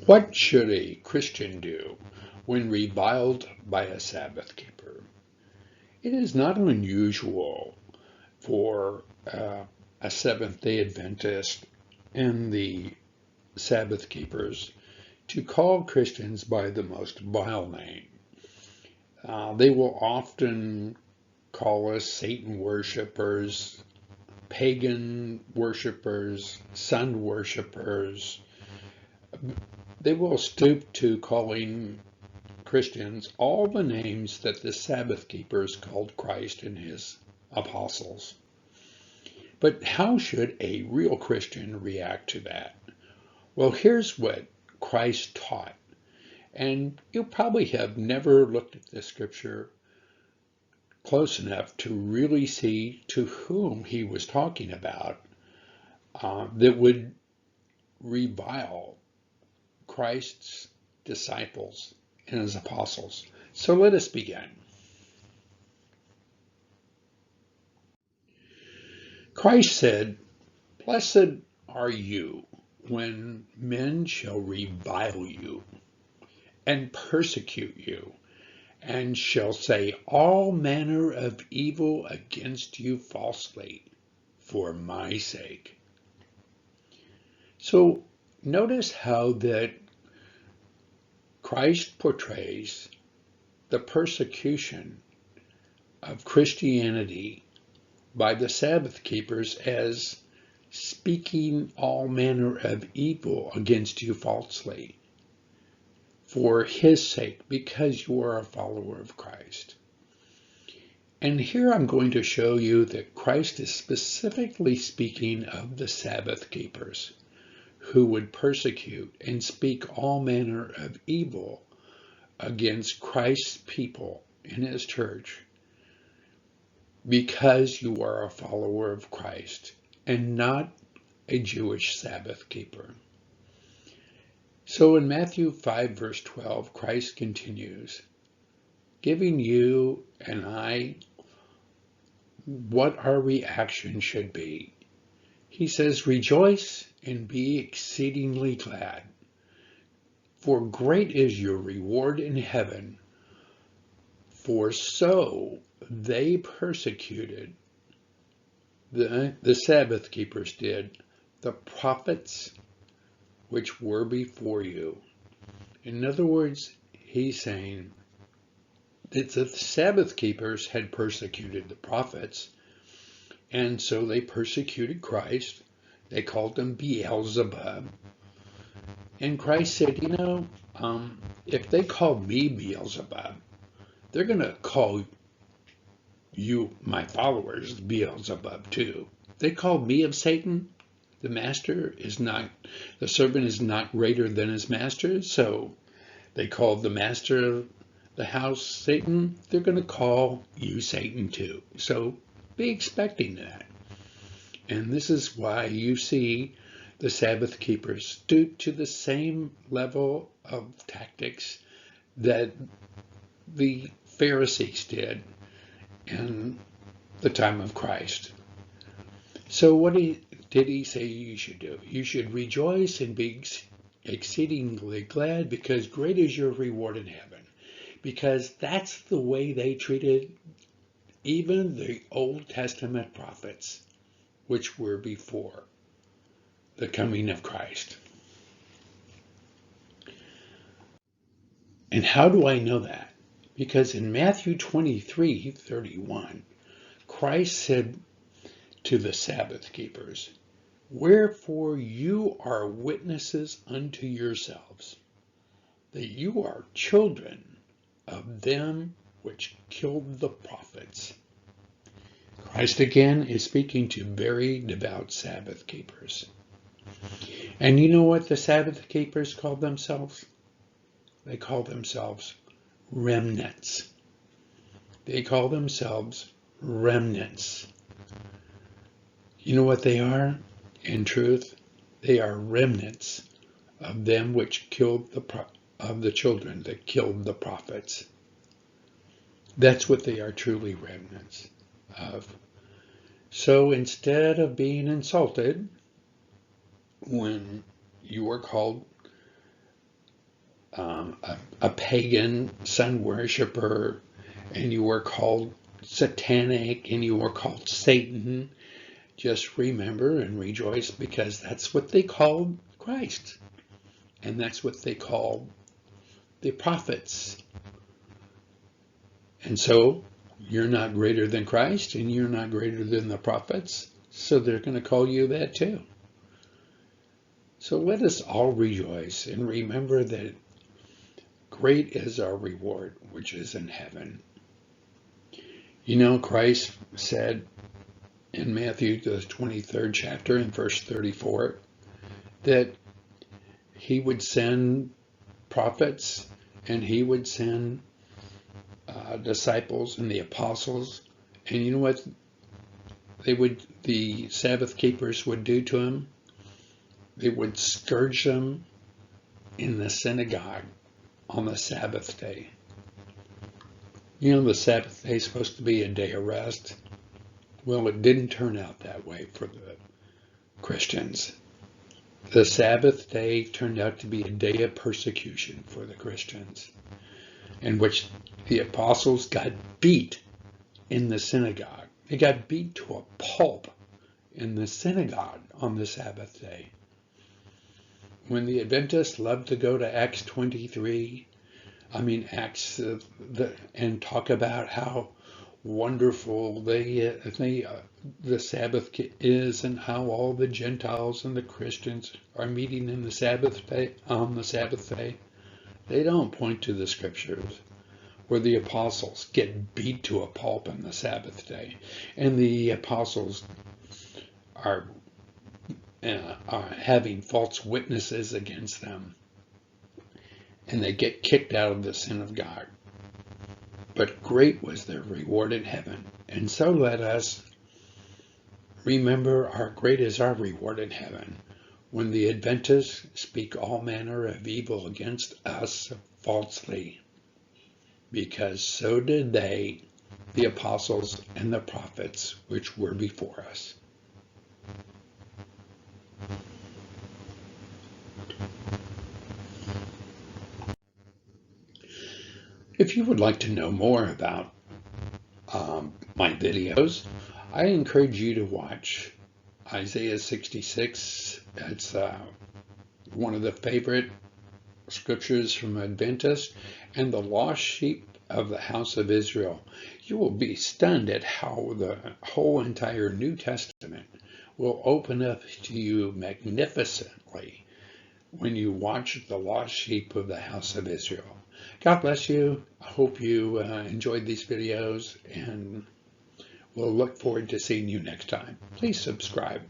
What should a Christian do when reviled by a Sabbath keeper? It is not unusual for a Seventh-day Adventist and the Sabbath keepers to call Christians by the most vile name. They will often call us Satan worshipers, pagan worshipers, sun worshipers. They will stoop to calling Christians all the names that the Sabbath keepers called Christ and his apostles. But how should a real Christian react to that? Well, here's what Christ taught. And you probably have never looked at this scripture close enough to really see to whom he was talking about that would revile Christ's disciples and his apostles. So let us begin. Christ said, "Blessed are you when men shall revile you and persecute you, and shall say all manner of evil against you falsely for my sake." So notice how that Christ portrays the persecution of Christianity by the Sabbath keepers as speaking all manner of evil against you falsely for his sake, because you are a follower of Christ. And here I'm going to show you that Christ is specifically speaking of the Sabbath keepers who would persecute and speak all manner of evil against Christ's people in his church because you are a follower of Christ and not a Jewish Sabbath keeper. So in Matthew 5, verse 12, Christ continues, giving you and I what our reaction should be. He says, "Rejoice and be exceedingly glad, for great is your reward in heaven, for so they persecuted," the Sabbath keepers did, "the prophets which were before you." In other words, he's saying that the Sabbath keepers had persecuted the prophets, and so they persecuted Christ. They called him Beelzebub. And Christ said, if they call me Beelzebub, they're going to call you, my followers, Beelzebub too. They called me of Satan. The servant is not greater than his master. So they called the master of the house Satan. They're going to call you Satan too. So be expecting that. And this is why you see the Sabbath keepers stoop to the same level of tactics that the Pharisees did in the time of Christ. So what did he say you should do? You should rejoice and be exceedingly glad, because great is your reward in heaven. Because that's the way they treated even the Old Testament prophets, which were before the coming of Christ. And how do I know that? Because in Matthew 23:31, Christ said to the Sabbath keepers, "Wherefore you are witnesses unto yourselves, that you are children of them which killed the prophets." Christ again is speaking to very devout Sabbath keepers. And you know what the Sabbath keepers called themselves? They call themselves remnants. They call themselves remnants. You know what they are? In truth, they are remnants of them which killed of the children that killed the prophets. That's what they are truly remnants of. So instead of being insulted when you are called a pagan sun worshiper, and you were called satanic, and you were called Satan, just remember and rejoice, because that's what they called Christ. And that's what they called the prophets. And so you're not greater than Christ, and you're not greater than the prophets. So they're going to call you that too. So let us all rejoice and remember that great is our reward, which is in heaven. You know, Christ said in Matthew, the 23rd chapter, in verse 34, that he would send prophets and he would send disciples and the apostles. And you know what the Sabbath keepers would do to him? They would scourge them in the synagogue on the Sabbath day. You know, the Sabbath day is supposed to be a day of rest. Well, it didn't turn out that way for the Christians. The Sabbath day turned out to be a day of persecution for the Christians, in which the apostles got beat in the synagogue. They got beat to a pulp in the synagogue on the Sabbath day. When the Adventists love to go to Acts 23, and talk about how wonderful the Sabbath is, and how all the Gentiles and the Christians are meeting in the Sabbath day, on the Sabbath day, they don't point to the scriptures where the apostles get beat to a pulp on the Sabbath day, and the apostles are having false witnesses against them, and they get kicked out of the synagogue. But great was their reward in heaven. And so let us remember our great is our reward in heaven when the Adventists speak all manner of evil against us falsely, because so did they, the apostles and the prophets which were before us. If you would like to know more about my videos, I encourage you to watch Isaiah 66. It's one of the favorite scriptures from Adventists, and the lost sheep of the house of Israel. You will be stunned at how the whole entire New Testament will open up to you magnificently when you watch the lost sheep of the house of Israel. God bless you. I hope you enjoyed these videos, and we'll look forward to seeing you next time. Please subscribe.